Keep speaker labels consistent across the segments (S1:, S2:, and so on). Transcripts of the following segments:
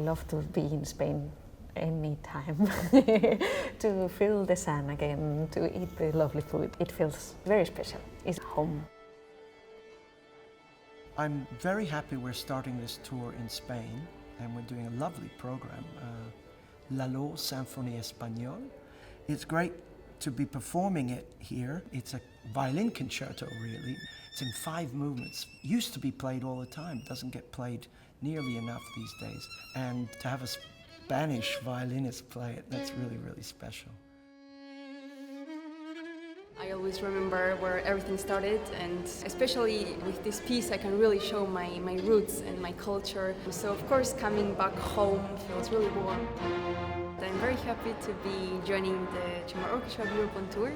S1: love to be in Spain anytime to feel the sun again, to eat the lovely food. It feels very special. It's home.
S2: I'm very happy we're starting this tour in Spain, and we're doing a lovely program, Lalo Symphonie Espagnole. It's great to be performing it here. It's a violin concerto, really. It's in 5 movements. Used to be played all the time, doesn't get played nearly enough these days. And to have a Spanish violinist play it, that's really, really special.
S3: I always remember where everything started, and especially with this piece I can really show my roots and my culture. So of course coming back home feels really warm. I'm very happy to be joining the Chamber Orchestra of Europe on tour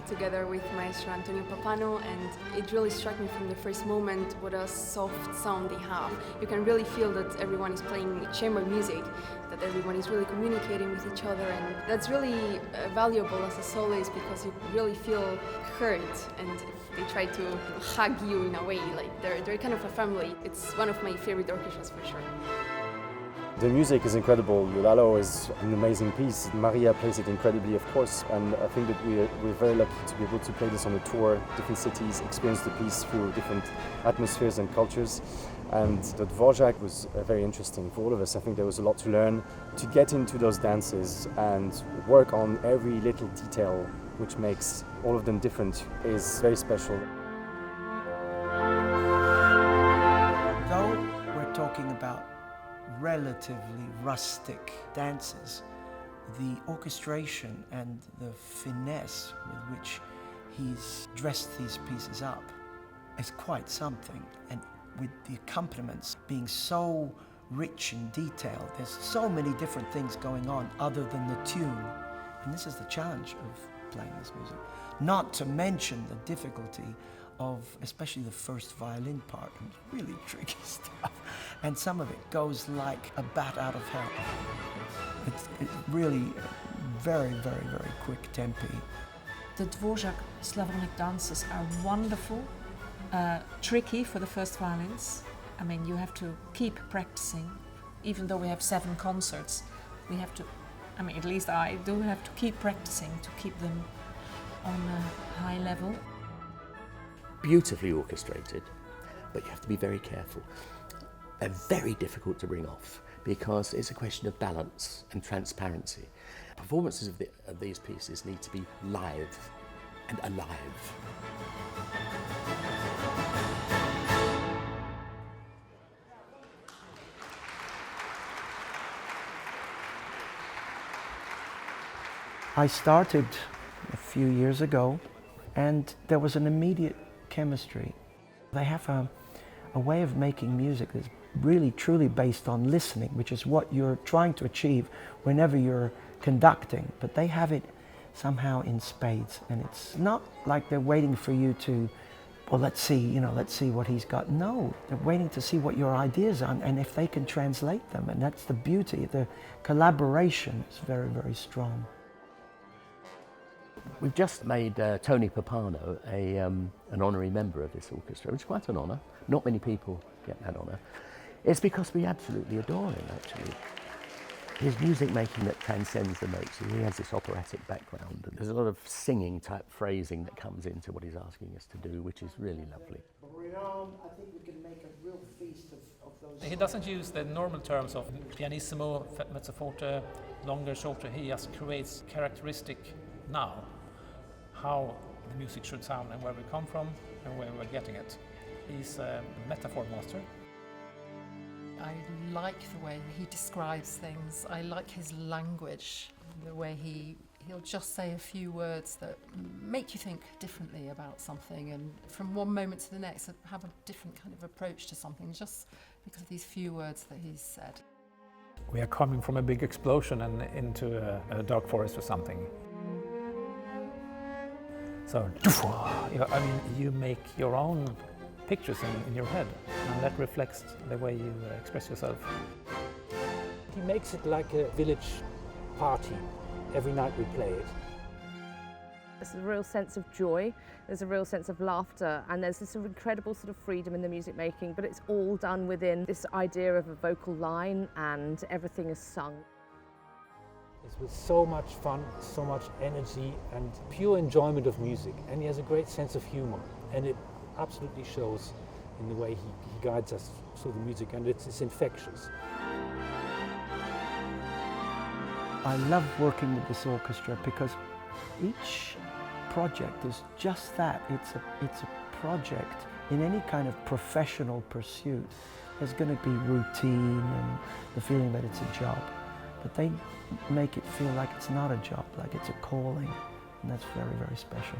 S3: together with Maestro Antonio Pappano, and it really struck me from the first moment what a soft sound they have. You can really feel that everyone is playing chamber music, that everyone is really communicating with each other, and that's really valuable as a soloist because you really feel heard, and they try to hug you in a way, like they're kind of a family. It's one of my favorite orchestras for sure.
S4: The music is incredible. Lalo is an amazing piece. Maria plays it incredibly, of course, and I think that we're very lucky to be able to play this on a tour, different cities, experience the piece through different atmospheres and cultures. And the Dvorak was very interesting for all of us. I think there was a lot to learn, to get into those dances and work on every little detail which makes all of them different is very special.
S2: Though we're talking about relatively rustic dances, the orchestration and the finesse with which he's dressed these pieces up is quite something. And with the accompaniments being so rich in detail, there's so many different things going on other than the tune. And this is the challenge of playing this music. Not to mention the difficulty of especially the first violin part, and really tricky stuff. And some of it goes like a bat out of hell. It's really very, very, very quick tempi.
S5: The Dvorak Slavonic dances are wonderful, tricky for the first violins. I mean, you have to keep practicing. Even though we have 7 concerts, we have to, I mean, at least I do have to keep practicing to keep them on a high level.
S6: Beautifully orchestrated, but you have to be very careful. They're very difficult to bring off because it's a question of balance and transparency. Performances of these pieces need to be live and alive.
S2: I started a few years ago, and there was an immediate chemistry. They have a way of making music that's really truly based on listening, which is what you're trying to achieve whenever you're conducting, but they have it somehow in spades, and it's not like they're waiting for you to, well, let's see what he's got. No, they're waiting to see what your ideas are and if they can translate them, and that's the beauty. The collaboration is very, very strong.
S6: We've just made Tony Pappano an honorary member of this orchestra, which is quite an honour. Not many people get that honour. It's because we absolutely adore him, actually. His music making that transcends the notes. He has this operatic background, and there's a lot of singing type phrasing that comes into what he's asking us to do, which is really lovely.
S2: I think we can make a real feast of those.
S7: He doesn't use the normal terms of pianissimo, mezzo forte, longer, shorter. He just creates characteristic now, how the music should sound and where we come from and where we're getting it. He's a metaphor master.
S8: I like the way he describes things. I like his language, the way he'll just say a few words that make you think differently about something, and from one moment to the next have a different kind of approach to something just because of these few words that he's said.
S7: We are coming from a big explosion and into a dark forest or something. So, I mean, you make your own pictures in your head, and that reflects the way you express yourself.
S9: He makes it like a village party. Every night we play it.
S10: There's a real sense of joy, there's a real sense of laughter, and there's this incredible sort of freedom in the music making, but it's all done within this idea of a vocal line and everything is sung.
S11: It's with so much fun, so much energy and pure enjoyment of music, and he has a great sense of humor, and it absolutely shows in the way he guides us through the music, and it's infectious.
S12: I love working with this orchestra because each project is just that. It's a project. In any kind of professional pursuit, there's going to be routine and the feeling that it's a job. But they make it feel like it's not a job, like it's a calling, and that's very, very special.